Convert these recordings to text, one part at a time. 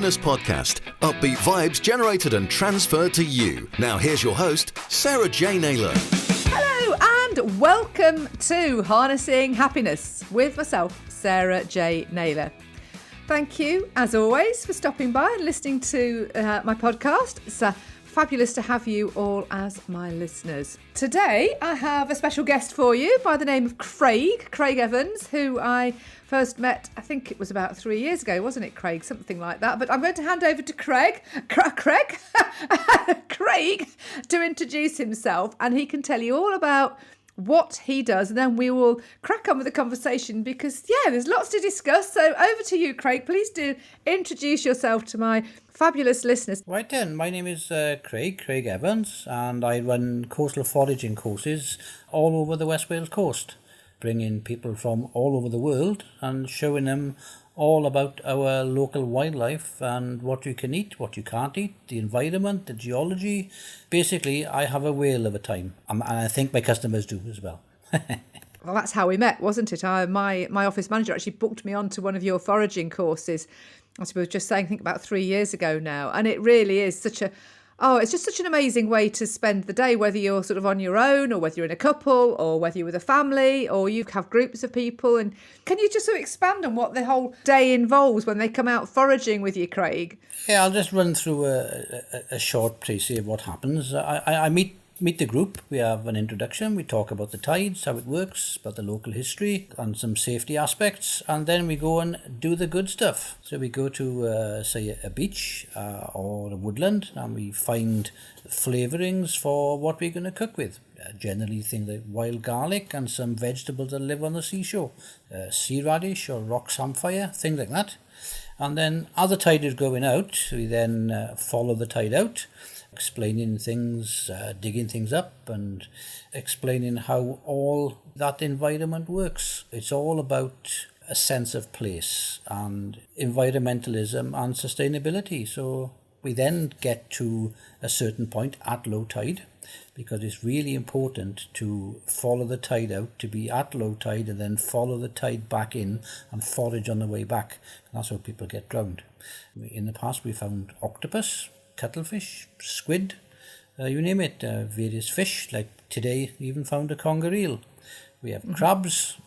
Fitness podcast. Upbeat vibes generated and transferred to you. Now here's your host, Sarah J Naylor. Hello and welcome to Harnessing Happiness with myself, Sarah J Naylor. Thank you, as always, for stopping by and listening to my podcast. It's fabulous to have you all as my listeners. Today, I have a special guest for you by the name of Craig Evans, who I first met, I think it was about 3 years ago, wasn't it, Craig? Something like that. But I'm going to hand over to Craig to introduce himself, and he can tell you all about what he does, and then we will crack on with the conversation because, there's lots to discuss. So over to you, Craig. Please do introduce yourself to my fabulous listeners. Right then, my name is Craig Evans, and I run coastal foraging courses all over the West Wales coast, bringing people from all over the world and showing them all about our local wildlife and what you can eat, what you can't eat, the environment, the geology. Basically, I have a whale of a time, and I think my customers do as well. Well, that's how we met, wasn't it? My office manager actually booked me onto one of your foraging courses, as we were just saying, I think about 3 years ago now. And it really is it's just such an amazing way to spend the day, whether you're sort of on your own or whether you're in a couple or whether you're with a family or you have groups of people. And can you just sort of expand on what the whole day involves when they come out foraging with you, Craig? Yeah, I'll just run through a short précis of what happens. I meet the group. We have an introduction. We talk about the tides, how it works, about the local history and some safety aspects. And then we go and do the good stuff. So we go to, say, a beach or a woodland, and we find flavourings for what we're going to cook with. Generally things like wild garlic and some vegetables that live on the seashore. Sea radish or rock samphire, things like that. And then as the tide is going out, we then follow the tide out, explaining things, digging things up and explaining how all that environment works. It's all about a sense of place and environmentalism and sustainability. So we then get to a certain point at low tide, because it's really important to follow the tide out, to be at low tide and then follow the tide back in and forage on the way back. And that's how people get drowned. In the past we found octopus, cuttlefish, squid, you name it, various fish. Like today, we even found a conger eel. We have crabs,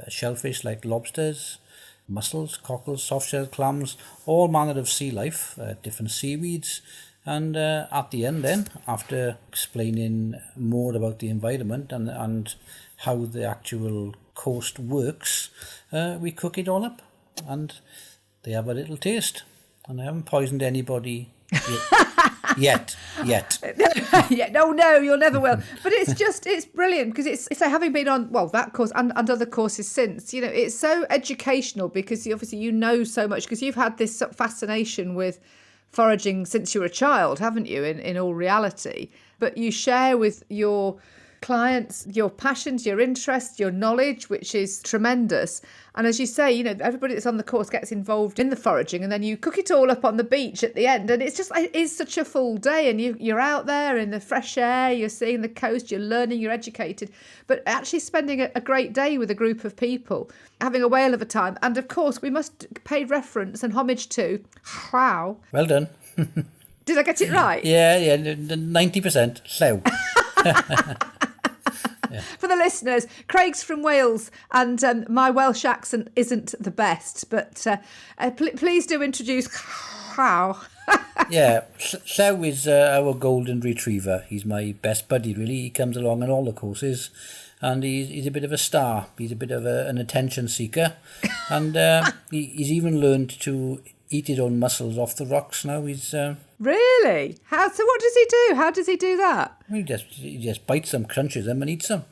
shellfish like lobsters, mussels, cockles, soft-shelled clams, all manner of sea life, different seaweeds. And at the end then, after explaining more about the environment and how the actual coast works, we cook it all up and they have a little taste. And I haven't poisoned anybody yet. Yeah, no, you'll never will. But it's brilliant because it's having been on, that course and other courses since, it's so educational because obviously you know so much because you've had this fascination with foraging since you were a child, haven't you, in all reality? But you share with your clients your passions, your interests, your knowledge, which is tremendous. And as you say, everybody that's on the course gets involved in the foraging, and then you cook it all up on the beach at the end. And it is such a full day, and you're out there in the fresh air, you're seeing the coast, you're learning, you're educated, but actually spending a great day with a group of people, having a whale of a time. And of course, we must pay reference and homage to, wow. Well done. Did I get it right? Yeah, 90%. So. Yeah. For the listeners, Craig's from Wales and my Welsh accent isn't the best, but please do introduce how. Yeah, Llew is our golden retriever. He's my best buddy, really. He comes along on all the courses and he's a bit of a star. He's a bit of an attention seeker and he's even learned to eat his own mussels off the rocks now. He's Really? How? So what does he do? How does he do that? He just bites them, crunches them and eats them.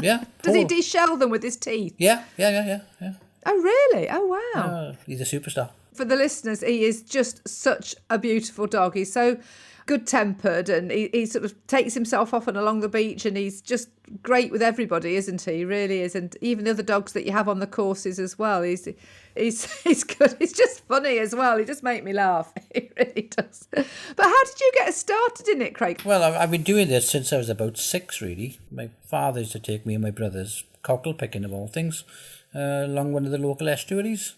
Yeah. Does he deshell them with his teeth? Yeah. Oh, really? Oh, wow. He's a superstar. For the listeners, he is just such a beautiful dog. He's so good-tempered and he sort of takes himself off and along the beach and he's just great with everybody, isn't he? He really is. And even the other dogs that you have on the courses as well. He's good. He's just funny as well. He just makes me laugh. He really does. But how did you get started in it, Craig? Well, I've been doing this since I was about 6, really. My father used to take me and my brothers cockle picking of all things along one of the local estuaries.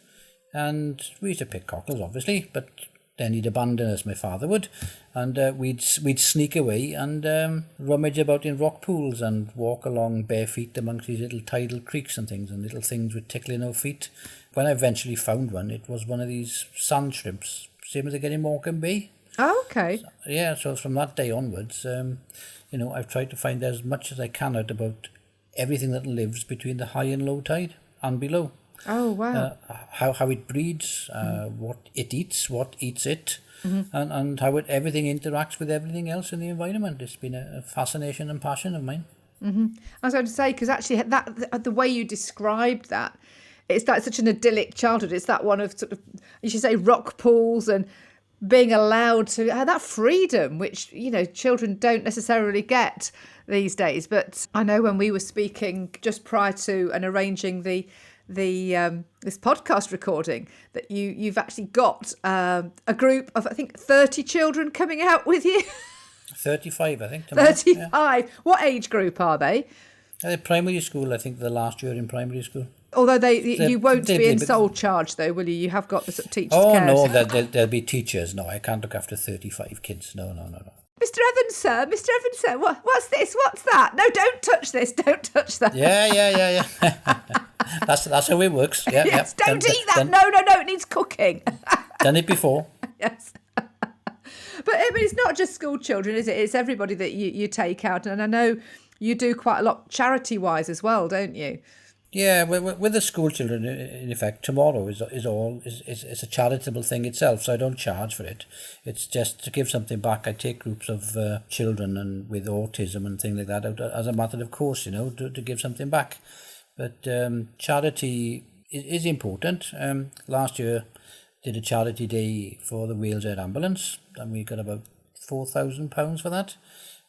And we used to pick cockles, obviously, but then he'd abandon us, my father would, and we'd sneak away and rummage about in rock pools and walk along bare feet amongst these little tidal creeks and things, and little things would tickle in our feet. When I eventually found one, it was one of these sand shrimps, same as they get in Morecambe Bay. Oh, okay. So from that day onwards, I've tried to find as much as I can out about everything that lives between the high and low tide and below. Oh, wow. How it breeds, what it eats, what eats it, and how everything interacts with everything else in the environment. It's been a fascination and passion of mine. I was going to say, because actually the way you described that, it's that such an idyllic childhood. It's that one of sort of, you should say, rock pools and being allowed to have that freedom, which, children don't necessarily get these days. But I know when we were speaking just prior to and arranging this podcast recording, that you've actually got a group of, I think, 30 children coming out with you. 35, I think. Tomorrow. 35. Yeah. What age group are they? Primary school, I think, the last year in primary school. Although you won't be in sole charge, though, will you? You have got the sort of teachers' care. Oh, no, there'll be teachers. No, I can't look after 35 kids. No. Mr. Evans, sir, what's this? What's that? No, don't touch this. Don't touch that. Yeah. That's how it works. Yeah, yes, don't eat that. No, it needs cooking. Done it before. Yes. But I mean, it's not just school children, is it? It's everybody that you take out. And I know you do quite a lot charity-wise as well, don't you? Yeah, with the school children, in effect, tomorrow is a charitable thing itself, so I don't charge for it. It's just to give something back. I take groups of children and with autism and things like that out as a matter of course, to give something back. But charity is important. Last year, did a charity day for the Wales Air Ambulance, and we got about £4,000 for that.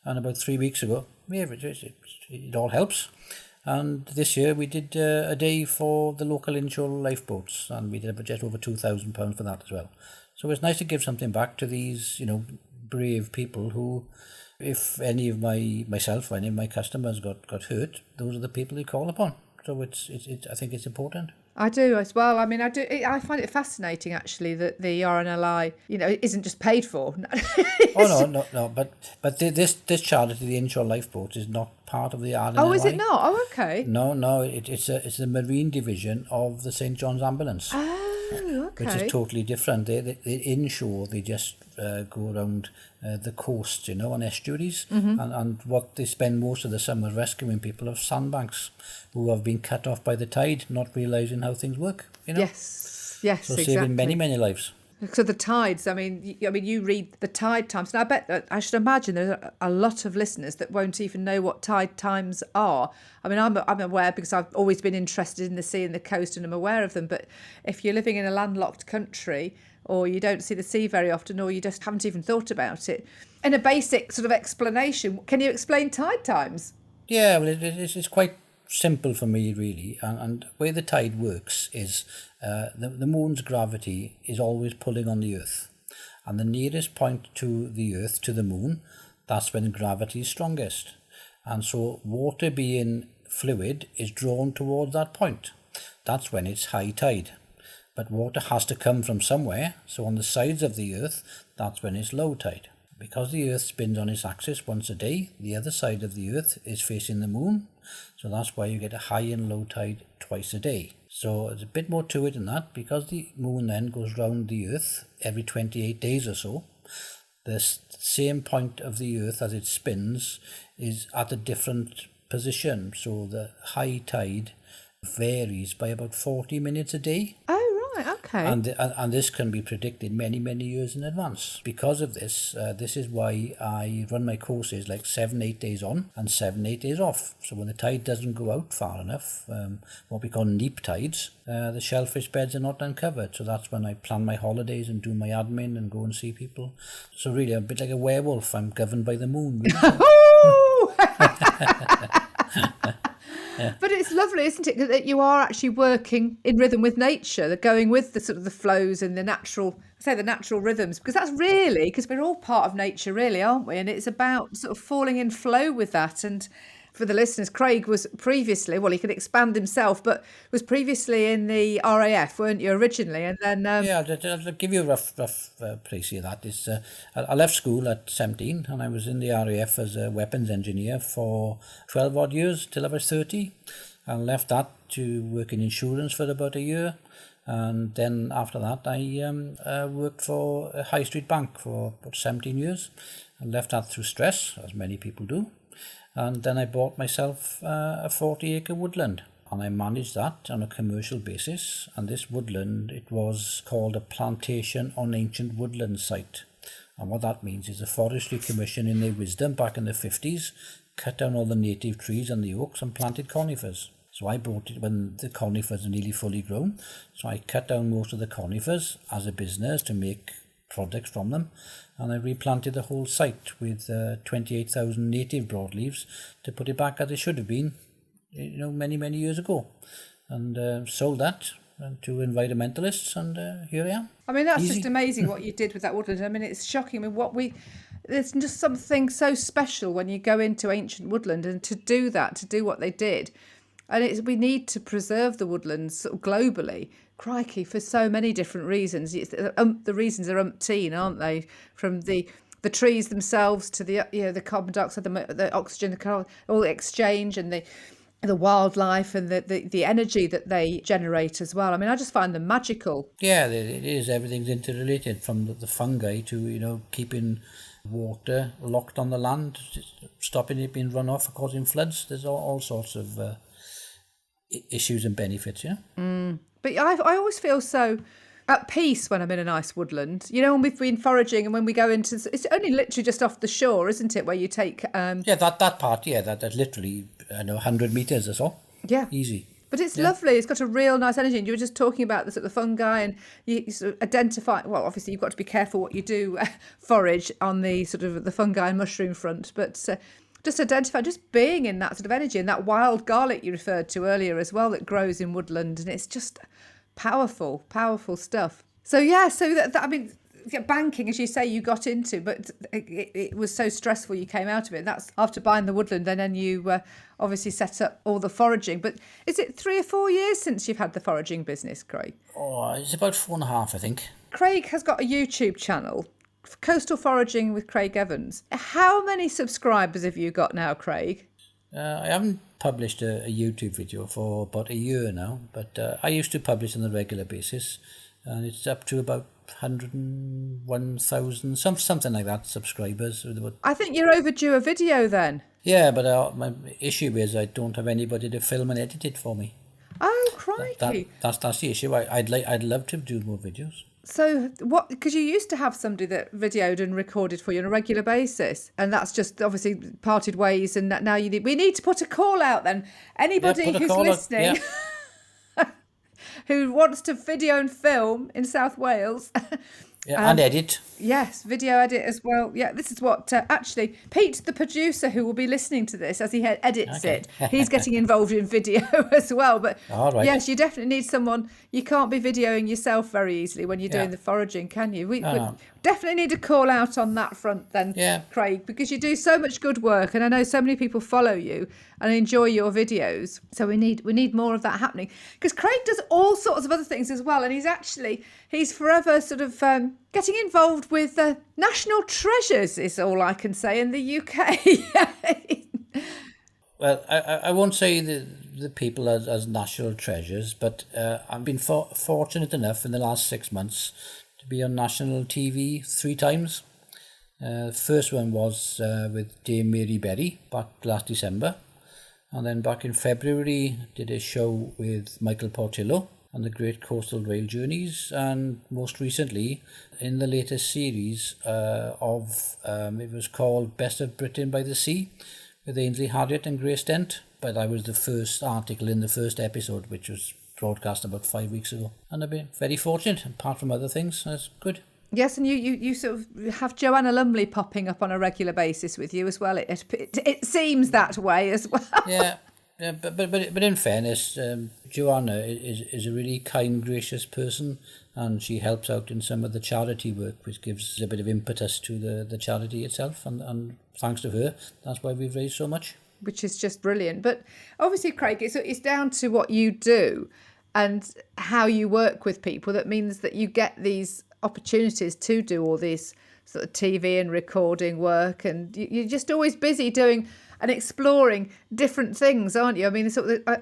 And about 3 weeks ago, it all helps. And this year we did a day for the local inshore lifeboats, and we did just over £2,000 for that as well. So it's nice to give something back to these, brave people who, if any of myself or any of my customers got hurt, those are the people they call upon. So it's I think it's important. I do as well. I mean, I find it fascinating actually that the RNLI, isn't just paid for. No. But this charity, the inshore lifeboat, is not part of the RNLI. Oh, is it not? Oh, okay. No. It's a marine division of the St John's Ambulance. Oh, okay. Which is totally different. They inshore. They just go around the coast, on estuaries, and what they spend most of the summer rescuing people of sandbanks who have been cut off by the tide, not realising how things work. Yes, so exactly. Saving many lives. So the tides. I mean, you read the tide times, and I bet that I should imagine there's a lot of listeners that won't even know what tide times are. I mean, I'm aware because I've always been interested in the sea and the coast, and I'm aware of them. But if you're living in a landlocked country, or you don't see the sea very often, or you just haven't even thought about it, in a basic sort of explanation, can you explain tide times? Yeah, well, it's quite simple for me, really. And the way the tide works is the moon's gravity is always pulling on the Earth. And the nearest point to the Earth, to the moon, that's when gravity is strongest. And so water being fluid is drawn towards that point. That's when it's high tide. But water has to come from somewhere, so on the sides of the Earth, that's when it's low tide. Because the Earth spins on its axis once a day, the other side of the Earth is facing the moon, so that's why you get a high and low tide twice a day. So there's a bit more to it than that, because the moon then goes round the Earth every 28 days or so. The same point of the Earth as it spins is at a different position, so the high tide varies by about 40 minutes a day. Oh, right, okay. And this can be predicted many years in advance. Because of this, this is why I run my courses like 7-8 days on and 7-8 days off. So when the tide doesn't go out far enough, what we call neap tides, the shellfish beds are not uncovered. So that's when I plan my holidays and do my admin and go and see people. So really, I'm a bit like a werewolf. I'm governed by the moon. Really. Yeah. But it's lovely, isn't it, that you are actually working in rhythm with nature, that going with the sort of the flows and the natural rhythms, because that's really, because we're all part of nature, really, aren't we? And it's about sort of falling in flow with that. And for the listeners, Craig was previously, well, he could expand himself, but was previously in the RAF, weren't you, originally? And then... Yeah, I'll give you a rough précis of that. It's, I left school at 17 and I was in the RAF as a weapons engineer for 12 odd years till I was 30. I left that to work in insurance for about a year. And then after that, I worked for a high street bank for about 17 years. I left that through stress, as many people do. And then I bought myself a 40-acre woodland. And I managed that on a commercial basis. And this woodland, it was called a plantation on ancient woodland site. And what that means is the Forestry Commission, in their wisdom back in the 50s, cut down all the native trees and the oaks and planted conifers. So I bought it when the conifers are nearly fully grown. So I cut down most of the conifers as a business to make products from them. And I replanted the whole site with 28,000 native broadleaves to put it back as it should have been, many, many years ago. And sold that to environmentalists, and here I am. I mean, that's Easy. just amazing what you did with that woodland. I mean, it's shocking. I mean, there's just something so special when you go into ancient woodland, and to do what they did. And we need to preserve the woodlands sort of globally, crikey, for so many different reasons. The reasons are umpteen, aren't they? From the trees themselves to the carbon dioxide, the oxygen, all the exchange, and the wildlife and the energy that they generate as well. I mean, I just find them magical. Yeah, it is. Everything's interrelated, from the fungi to, keeping water locked on the land, stopping it being run off, causing floods. There's all sorts of issues and benefits, yeah. But I always feel so at peace when I'm in a nice woodland. When we've been foraging and when we go into... It's only literally just off the shore, isn't it, where you take... Yeah, that part, yeah, that's literally, 100 metres or so. Yeah. Easy. But it's lovely. It's got a real nice energy. And you were just talking about the fungi, and you sort of identify... Well, obviously, you've got to be careful what you do forage on the sort of the fungi and mushroom front. But just identify, just being in that sort of energy, and that wild garlic you referred to earlier as well that grows in woodland. And it's just powerful stuff. So, yeah, I mean... banking, as you say, you got into, but it was so stressful you came out of it. That's after buying the woodland, and then you obviously set up all the foraging. But is it 3 or 4 years since you've had the foraging business, Craig? Oh, it's about 4.5, I think. Craig has got a YouTube channel, Coastal Foraging with Craig Evans. How many subscribers have you got now, Craig? I haven't published a YouTube video for about a year now, but I used to publish on a regular basis, and it's up to about 101,000, something like that, subscribers. I think you're overdue a video then. Yeah, but my issue is I don't have anybody to film and edit it for me. Oh, crikey! That's the issue. I'd love to do more videos. So what? Because you used to have somebody that videoed and recorded for you on a regular basis, and that's just obviously parted ways. And now we need to put a call out then. Anybody who's listening. Who wants to video and film in South Wales. Yeah, and edit. Yes, video edit as well. Yeah, this is what actually Pete, the producer, who will be listening to this as he edits it, he's getting involved in video as well. But yes, you definitely need someone. You can't be videoing yourself very easily when you're doing the foraging, can you? We definitely need to call out on that front then, Craig, because you do so much good work, and I know so many people follow you and enjoy your videos. So we need more of that happening, because Craig does all sorts of other things as well, and he's forever sort of getting involved with national treasures is all I can say in the UK. Well, I won't say the people as national treasures, but I've been fortunate enough in the last 6 months to be on national TV 3 times. The first one was with Dame Mary Berry back last December, and then back in February did a show with Michael Portillo on the Great Coastal Rail Journeys, and most recently in the latest series it was called Best of Britain by the Sea with Ainsley, Harriott and Grace Dent. But I was the first article in the first episode, which was broadcast about 5 weeks ago, and I've been very fortunate, apart from other things. That's good. Yes, and you sort of have Joanna Lumley popping up on a regular basis with you as well. It seems that way as well. Yeah, but in fairness, Joanna is a really kind, gracious person, and she helps out in some of the charity work, which gives a bit of impetus to the charity itself. And thanks to her, that's why we've raised so much. which is just brilliant. But obviously, Craig, it's down to what you do and how you work with people. That means that you get these opportunities to do all these sort of TV and recording work, and you're just always busy doing and exploring different things, aren't you? I mean,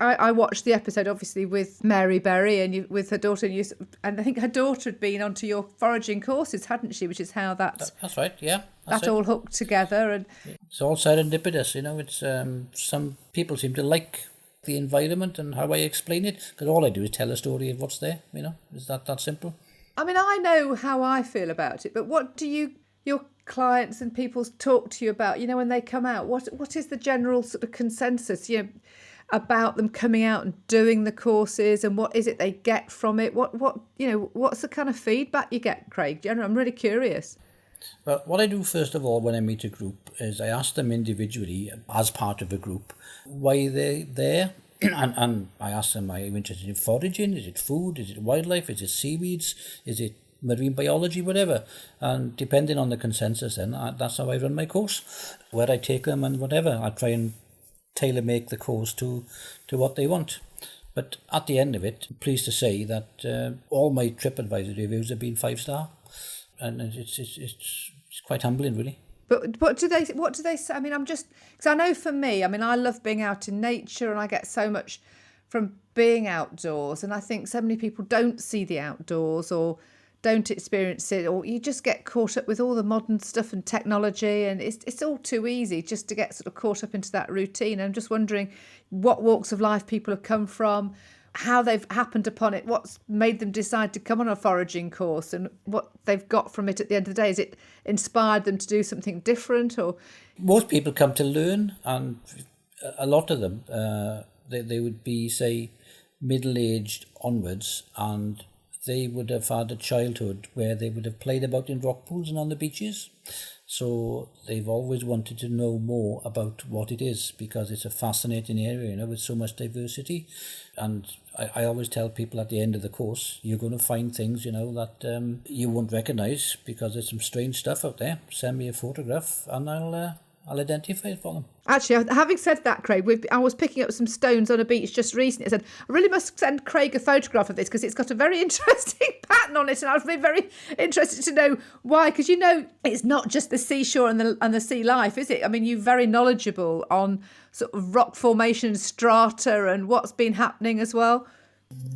I watched the episode obviously with Mary Berry and with her daughter, and I think her daughter had been onto your foraging courses, hadn't she? Which is how that's right, yeah. That all hooked together, and it's all serendipitous. It's some people seem to like the environment and how I explain it, because all I do is tell a story of what's there. Is that simple? I mean, I know how I feel about it, but what do your clients and people talk to you about, when they come out? What is the general sort of consensus, about them coming out and doing the courses, and what is it they get from it? What's the kind of feedback you get, Craig? I'm really curious. Well, what I do first of all when I meet a group is I ask them individually, as part of a group, why they're there. And I ask them, are you interested in foraging? Is it food? Is it wildlife? Is it seaweeds? Is it marine biology? Whatever. And depending on the consensus then, that's how I run my course. Where I take them and whatever. I try and tailor make the course to what they want. But at the end of it, I'm pleased to say that all my TripAdvisor reviews have been 5-star. And it's quite humbling, really. But what do they say? I mean, because I know for me, I love being out in nature, and I get so much from being outdoors. And I think so many people don't see the outdoors or don't experience it, or you just get caught up with all the modern stuff and technology, and it's all too easy just to get sort of caught up into that routine. I'm just wondering what walks of life people have come from, how they've happened upon it, what's made them decide to come on a foraging course, and what they've got from it at the end of the day. Is it inspired them to do something different? Or most people come to learn, and a lot of them, they would be, say, middle-aged onwards, and they would have had a childhood where they would have played about in rock pools and on the beaches. So they've always wanted to know more about what it is, because it's a fascinating area, with so much diversity. And I always tell people at the end of the course, you're going to find things, that you won't recognise, because there's some strange stuff out there. Send me a photograph and I'll identify it for them. Actually, having said that, Craig, I was picking up some stones on a beach just recently. I said, I really must send Craig a photograph of this, because it's got a very interesting pattern on it, and I'd be very interested to know why. Because it's not just the seashore and the sea life, is it? I mean, you're very knowledgeable on sort of rock formation, strata, and what's been happening as well.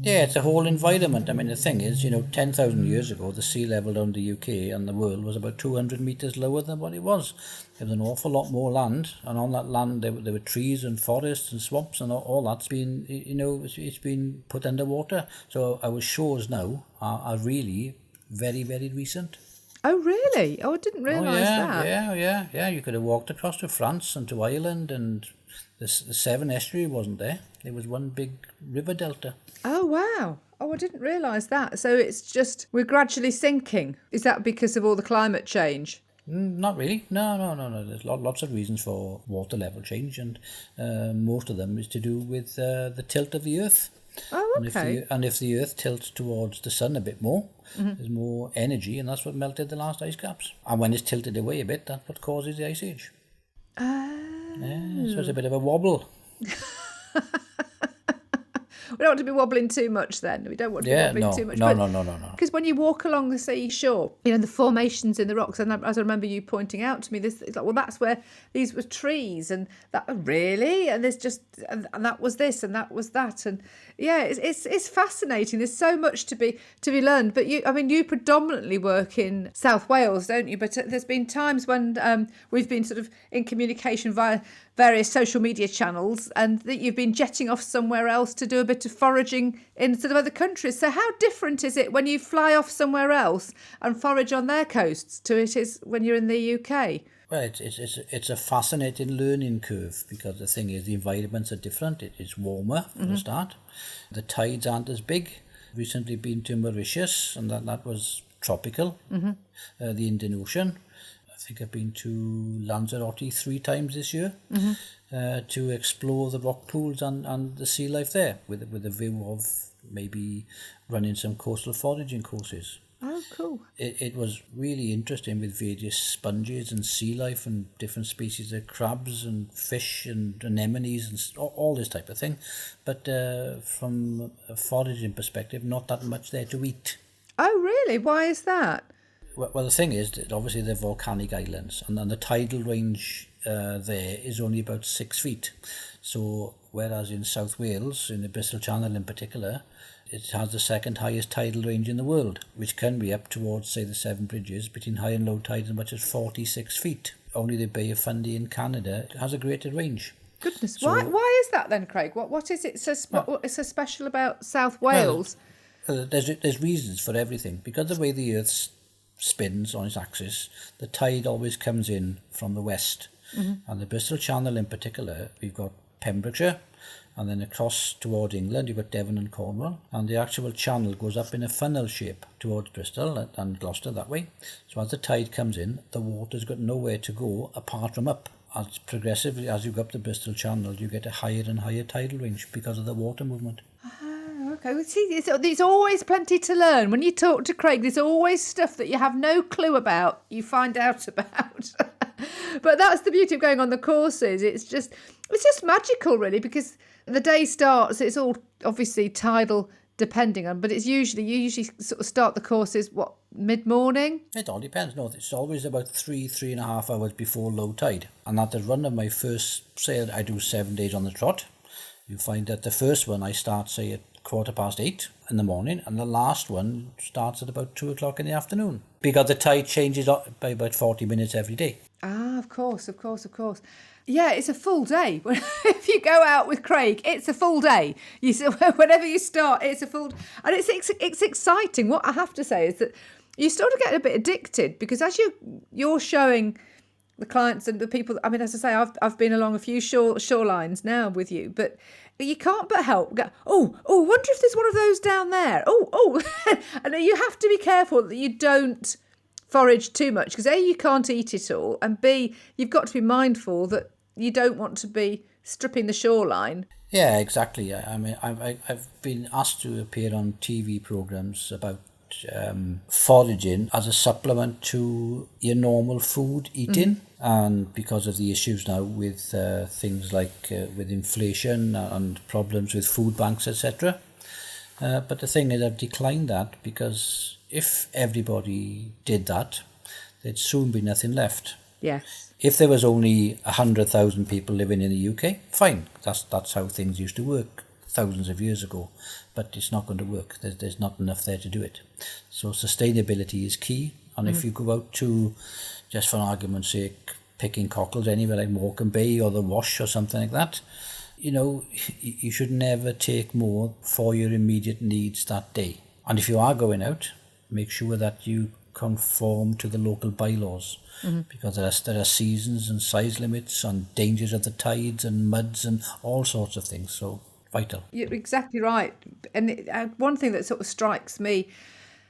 Yeah, it's a whole environment. I mean, the thing is, 10,000 years ago, the sea level on the UK and the world was about 200 metres lower than what it was. There was an awful lot more land, and on that land there were trees and forests and swamps, and all that's been, it's been put underwater. So our shores now are really very, very recent. Oh, really? Oh, I didn't realise that. Yeah. You could have walked across to France and to Ireland, and the Severn Estuary wasn't there. It was one big river delta. Oh, wow. Oh, I didn't realise that. So it's just, we're gradually sinking. Is that because of all the climate change? Not really. No. There's lots of reasons for water level change, and most of them is to do with the tilt of the Earth. Oh, okay. And if the Earth tilts towards the sun a bit more, there's more energy, and that's what melted the last ice caps. And when it's tilted away a bit, that's what causes the ice age. So it's a bit of a wobble. We don't want to be wobbling too much then. We don't want to be wobbling too much. No. Because when you walk along the seashore, the formations in the rocks, and as I remember you pointing out to me, it's like, well, that's where these were trees, and that really, and there's just, and that was this, and that was that, and yeah, it's fascinating. There's so much to be learned. But you predominantly work in South Wales, don't you? But there's been times when we've been sort of in communication via various social media channels, and that you've been jetting off somewhere else to do a bit of foraging in sort of other countries. So how different is it when you fly off somewhere else and forage on their coasts to it is when you're in the UK? Well, it's a fascinating learning curve, because the thing is, the environments are different. It's warmer for a start. The tides aren't as big. Recently been to Mauritius, and that was tropical. The Indian Ocean. I think I've been to Lanzarote 3 times this year to explore the rock pools and the sea life there, with a view of maybe running some coastal foraging courses. Oh, cool. It was really interesting with various sponges and sea life and different species of crabs and fish and anemones and all this type of thing. But from a foraging perspective, not that much there to eat. Oh, really? Why is that? Well, the thing is that obviously they're volcanic islands, and then the tidal range there is only about 6 feet. So whereas in South Wales, in the Bristol Channel in particular, it has the second highest tidal range in the world, which can be up towards, say, the Seven Bridges, between high and low tide as much as 46 feet. Only the Bay of Fundy in Canada has a greater range. Goodness, So- why is that then, Craig? What is it what is so special about South Wales? There's reasons for everything. Because the way the Earth spins on its axis, the tide always comes in from the west. And the Bristol Channel in particular, we've got Pembrokeshire, and then across toward England you've got Devon and Cornwall, and the actual channel goes up in a funnel shape towards Bristol and Gloucester that way. So as the tide comes in, the water's got nowhere to go apart from up. As progressively as you go up the Bristol Channel, you get a higher and higher tidal range because of the water movement. Okay, well, see, there's always plenty to learn. When you talk to Craig, there's always stuff that you have no clue about, you find out about. But that's the beauty of going on the courses. It's just magical, really, because the day starts, it's all obviously tidal depending on, but you usually sort of start the courses, mid-morning? It all depends. No, it's always about 3.5 hours before low tide. And at the run of my first, say I do 7 days on the trot, you find that the first one I start, say, at 8:15 in the morning, and the last one starts at about 2 o'clock in the afternoon, because the tide changes by about 40 minutes every day. Ah, of course. Yeah, it's a full day. If you go out with Craig, it's a full day. Whenever you start, it's a full... And it's exciting. What I have to say is that you sort of get a bit addicted, because as you're showing the clients and the people... I mean, as I say, I've been along a few shorelines now with you, but you can't but help go, oh, wonder if there's one of those down there. Oh. And you have to be careful that you don't forage too much, because A, you can't eat it all, and B, you've got to be mindful that you don't want to be stripping the shoreline. Yeah, exactly. I mean, I've been asked to appear on TV programs about foraging as a supplement to your normal food eating, and because of the issues now with things like with inflation and problems with food banks, etc. But the thing is, I've declined that, because if everybody did that, there'd soon be nothing left. Yes. If there was only 100,000 people living in the UK, fine. That's how things used to work thousands of years ago. But it's not going to work. There's not enough there to do it. So sustainability is key. And if you go out to, just for argument's sake, picking cockles anywhere like Morecambe Bay or the Wash or something like that, you should never take more for your immediate needs that day. And if you are going out, make sure that you conform to the local bylaws, because there are seasons and size limits and dangers of the tides and muds and all sorts of things. So vital. You're exactly right. And one thing that sort of strikes me,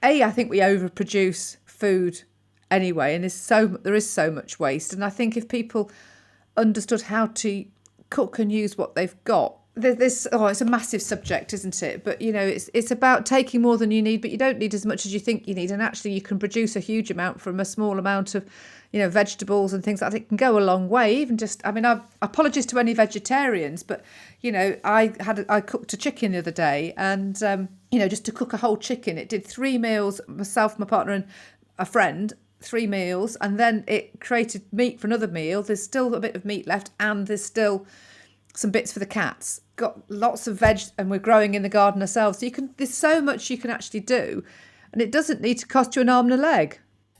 I think we overproduce food anyway, and there is so much waste. And I think if people understood how to cook and use what they've got, it's a massive subject, isn't it? But it's about taking more than you need, but you don't need as much as you think you need, and actually you can produce a huge amount from a small amount of vegetables and things like that. It can go a long way. Even just, I mean, apologies to any vegetarians, but I cooked a chicken the other day, and just to cook a whole chicken, it did 3 meals, myself, my partner and a friend, 3 meals, and then it created meat for another meal. There's still a bit of meat left, and there's still some bits for the cats. Got lots of veg, and we're growing in the garden ourselves. So there's so much you can actually do, and it doesn't need to cost you an arm and a leg.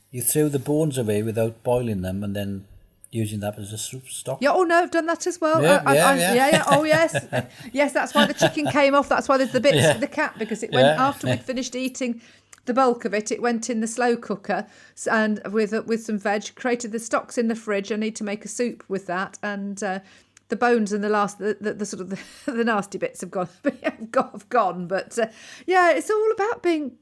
You throw the bones away without boiling them and then using that as a soup stock. Yeah, no, I've done that as well. Yeah. Oh, yes. Yes, that's why the chicken came off. That's why there's the bits for the cat, because it went after we'd finished eating the bulk of it. It went in the slow cooker, and with some veg, created the stocks in the fridge. I need to make a soup with that, and the bones and the sort of the nasty bits have gone. But it's all about being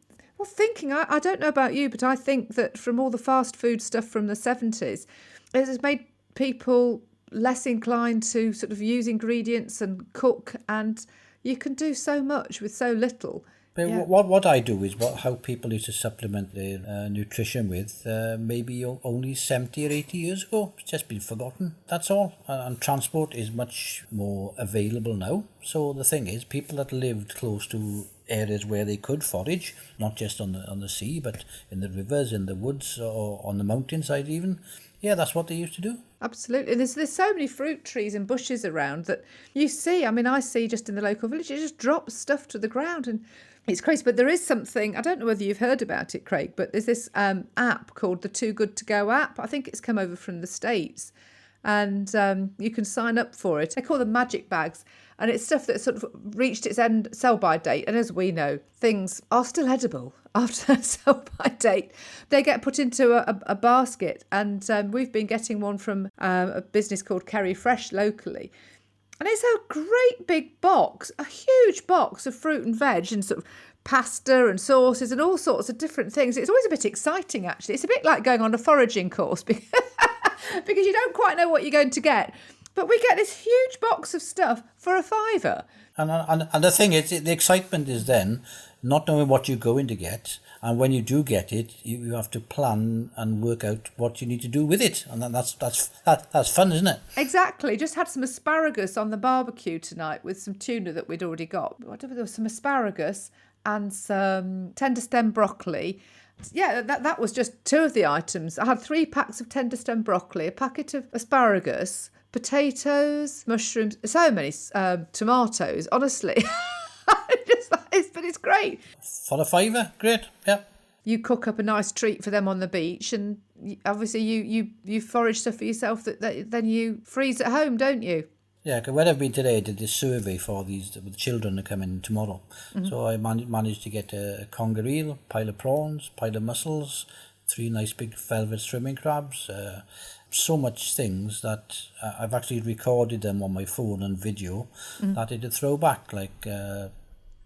thinking. I don't know about you, but I think that from all the fast food stuff from the 70s, it has made people less inclined to sort of use ingredients and cook, and you can do so much with so little. But Yeah. what I do is how people used to supplement their nutrition with maybe only 70 or 80 years ago. It's just been forgotten, that's all. And transport is much more available now. So the thing is, people that lived close to areas where they could forage, not just on the sea, but in the rivers, in the woods, or on the mountainside even, yeah, that's what they used to do. Absolutely. There's so many fruit trees and bushes around that you see. I mean, I see just in the local village, it just drops stuff to the ground and it's crazy. But there is something, I don't know whether you've heard about it, Craig, but there's this app called the Too Good To Go app. I think it's come over from the States. And you can sign up for it. They call them magic bags. And it's stuff that sort of reached its end sell-by date. And as we know, things are still edible after that sell-by date. They get put into a basket. And we've been getting one from a business called Kerry Fresh locally. And it's a great big box, a huge box of fruit and veg and sort of pasta and sauces and all sorts of different things. It's always a bit exciting, actually. It's a bit like going on a foraging course because you don't quite know what you're going to get. But we get this huge box of stuff for £5. And the thing is, the excitement is then not knowing what you're going to get. And when you do get it, you have to plan and work out what you need to do with it. And that's fun, isn't it? Exactly. Just had some asparagus on the barbecue tonight with some tuna that we'd already got. There was some asparagus and some tender stem broccoli. Yeah, that was just two of the items. I had 3 packs of tender stem broccoli, a packet of asparagus, potatoes, mushrooms, so many tomatoes, honestly. But it's great. For a £5, great, yeah. You cook up a nice treat for them on the beach and obviously you forage stuff for yourself that then you freeze at home, don't you? Yeah, because where I've been today, I did this survey for the children that come in tomorrow. Mm-hmm. So I managed to get a conger eel, pile of prawns, pile of mussels, 3 nice big velvet swimming crabs, so much things that I've actually recorded them on my phone and video that I did throw back, like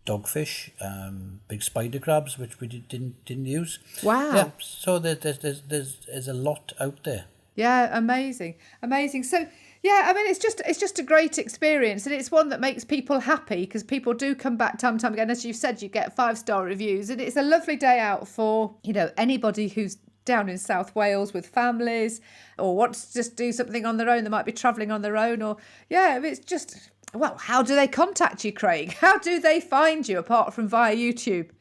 dogfish, big spider crabs, which we didn't use. Wow. Yeah, so there's a lot out there. Yeah, amazing. So yeah, I mean, it's just a great experience, and it's one that makes people happy because people do come back time and time again. As you've said, you get 5-star reviews, and it's a lovely day out for, anybody who's down in South Wales with families or wants to just do something on their own. They might be travelling on their own, or it's just, well, how do they contact you, Craig? How do they find you apart from via YouTube?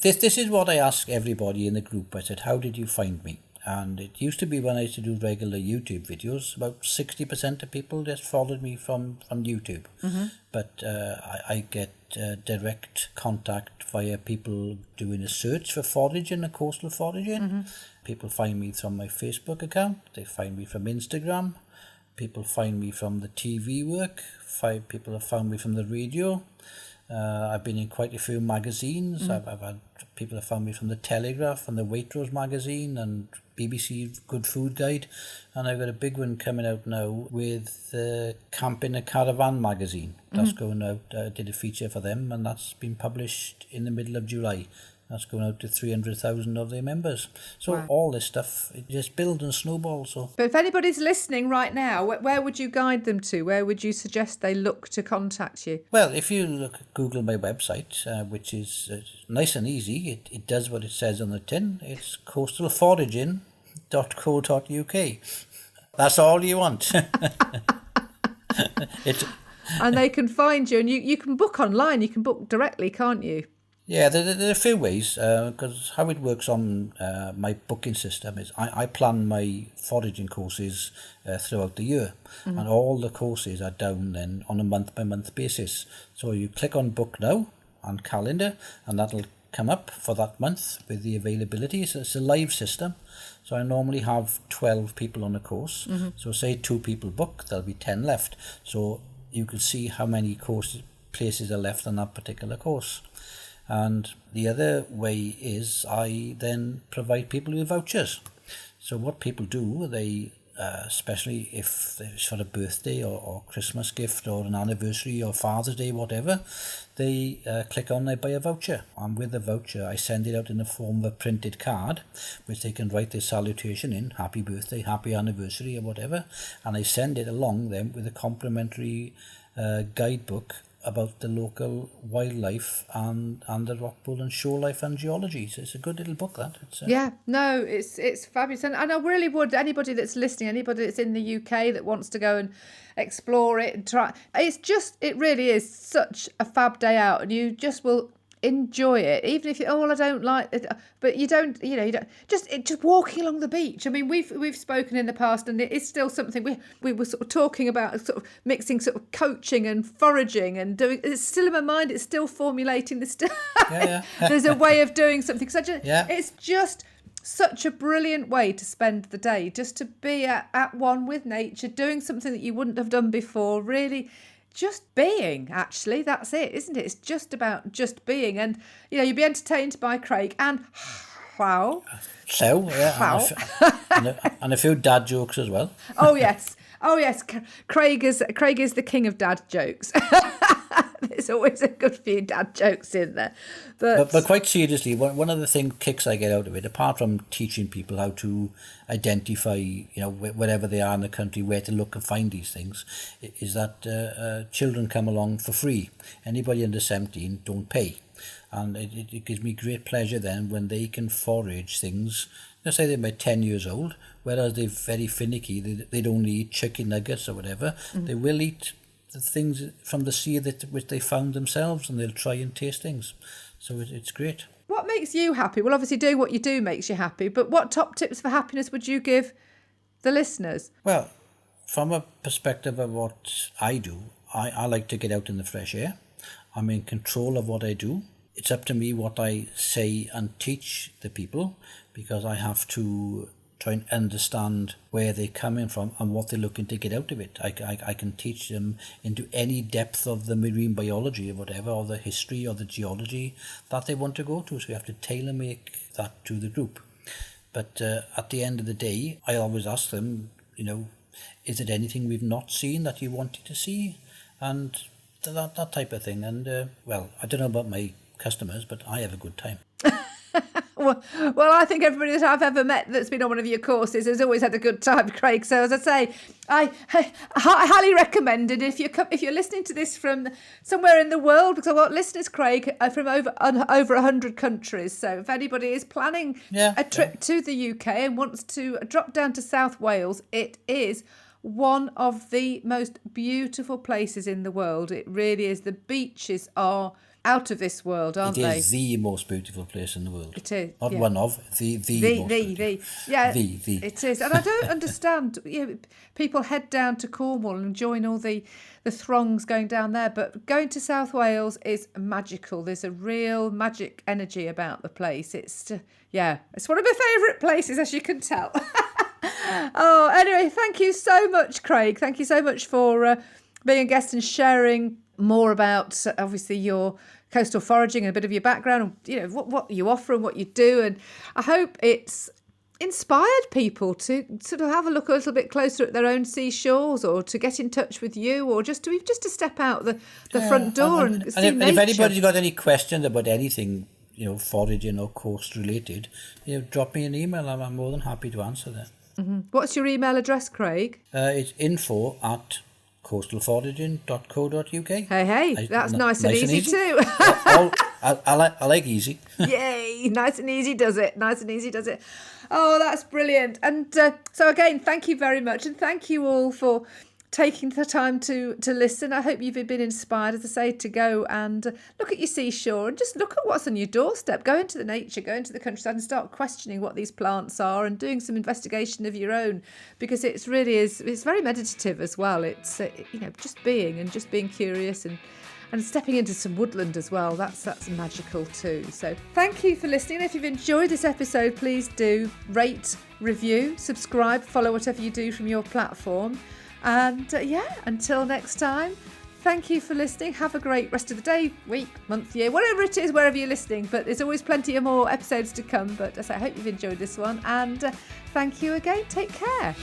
This is what I ask everybody in the group. I said, how did you find me? And it used to be when I used to do regular YouTube videos, about 60% of people just followed me from YouTube. Mm-hmm. But I get direct contact via people doing a search for foraging and coastal foraging. Mm-hmm. People find me from my Facebook account. They find me from Instagram. People find me from the TV work. 5 people have found me from the radio. I've been in quite a few magazines. I've had people have found me from the Telegraph and the Waitrose magazine and BBC Good Food Guide, and I've got a big one coming out now with Camping a Caravan magazine. That's going out. I did a feature for them, and that's been published in the middle of July. That's going out to 300,000 of their members. So wow. All this stuff, it just builds and snowballs. So. But if anybody's listening right now, where would you guide them to? Where would you suggest they look to contact you? Well, if you Google my website, which is nice and easy, it does what it says on the tin. It's coastalforaging.co.uk. That's all you want. And they can find you, and you can book online. You can book directly, can't you? Yeah, there are a few ways, because how it works on my booking system is I plan my foraging courses throughout the year, and all the courses are down then on a month-by-month basis. So you click on book now on calendar, and that'll come up for that month with the availability. So it's a live system. So I normally have 12 people on a course. So say 2 people book, there'll be 10 left. So you can see how many places are left on that particular course. And the other way is I then provide people with vouchers. So what people do, they, especially if it's for a birthday or Christmas gift or an anniversary or Father's Day, whatever, they click on, they buy a voucher. And with the voucher, I send it out in the form of a printed card, which they can write their salutation in, happy birthday, happy anniversary or whatever. And I send it along then with a complimentary guidebook about the local wildlife and the rock pool and shore life and geology. So it's a good little book, that. It's fabulous. And I really would, anybody that's listening, anybody that's in the UK that wants to go and explore it and try, it really is such a fab day out, and you just will enjoy it, even if I don't like it, but you don't just walking along the beach. I mean, we've spoken in the past, and it is still something we were sort of talking about, sort of mixing sort of coaching and foraging and doing. It's still in my mind. It's still formulating this stuff. There's a way of doing something. It's just such a brilliant way to spend the day, just to be at one with nature, doing something that you wouldn't have done before. Really. Just being, actually, that's it, isn't it? It's just about just being. And, you'll be entertained by Craig and how. So, yeah, and a few dad jokes as well. Oh, yes. Craig is the king of dad jokes. There's always a good few dad jokes in there. But quite seriously, one of the kicks I get out of it, apart from teaching people how to identify, wherever they are in the country, where to look and find these things, is that children come along for free. Anybody under 17 don't pay. And it gives me great pleasure then when they can forage things. Let's say they're about 10 years old, whereas they're very finicky. They'd only eat chicken nuggets or whatever. They will eat the things from the sea which they found themselves, and they'll try and taste things. So it's great. What makes you happy? Well, obviously doing what you do makes you happy, but what top tips for happiness would you give the listeners? Well, from a perspective of what I do, I like to get out in the fresh air. I'm in control of what I do. It's up to me what I say and teach the people, because I have to try and understand where they're coming from and what they're looking to get out of it. I can teach them into any depth of the marine biology or whatever, or the history or the geology that they want to go to. So we have to tailor make that to the group. But at the end of the day, I always ask them, is it anything we've not seen that you wanted to see? And that type of thing. And I don't know about my customers, but I have a good time. Well, I think everybody that I've ever met that's been on one of your courses has always had a good time, Craig. So as I say, I highly recommend it if you're listening to this from somewhere in the world, because I've got listeners, Craig, from over 100 countries. So if anybody is planning a trip to the UK and wants to drop down to South Wales, it is one of the most beautiful places in the world. It really is. The beaches are out of this world, aren't they? It is the most beautiful place in the world. It is. Not one of, the most beautiful. Yeah, the. It is. And I don't understand, people head down to Cornwall and join all the throngs going down there, but going to South Wales is magical. There's a real magic energy about the place. It's one of my favourite places, as you can tell. Oh, anyway, thank you so much, Craig. Thank you so much for being a guest and sharing more about, obviously, your coastal foraging and a bit of your background, and what you offer and what you do. And I hope it's inspired people to sort of have a look a little bit closer at their own seashores, or to get in touch with you, or just to step out the front door and see nature. If anybody's got any questions about anything, foraging or coast related, drop me an email. I'm more than happy to answer that. Mm-hmm. What's your email address, Craig? It's info@coastalforaging.co.uk. Hey, that's nice and easy too. I like easy. Yay, nice and easy does it. Oh, that's brilliant. And so again, thank you very much, and thank you all for taking the time to listen. I hope you've been inspired, as I say, to go and look at your seashore and just look at what's on your doorstep. Go into the nature, go into the countryside and start questioning what these plants are and doing some investigation of your own, because it's very meditative as well. It's just being curious and stepping into some woodland as well. That's magical too. So thank you for listening. If you've enjoyed this episode, please do rate, review, subscribe, follow whatever you do from your platform. And until next time, thank you for listening. Have a great rest of the day, week, month, year, whatever it is, wherever you're listening. But there's always plenty of more episodes to come. But as I hope you've enjoyed this one. And thank you again. Take care.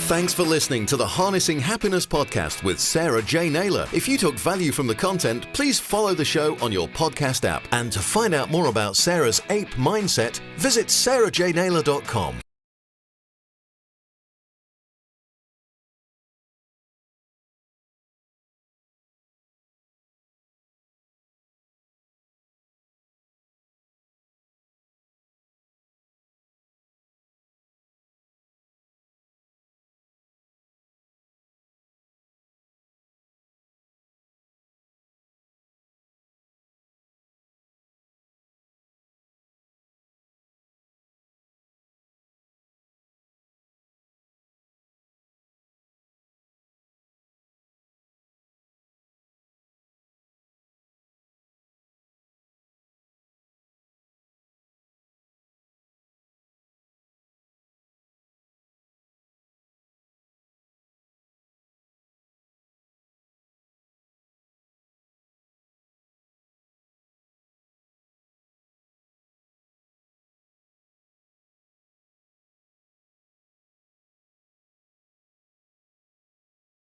Thanks for listening to the Harnessing Happiness podcast with Sarah J Naylor. If you took value from the content, please follow the show on your podcast app. And to find out more about Sarah's ape mindset, visit sarahjnaylor.com.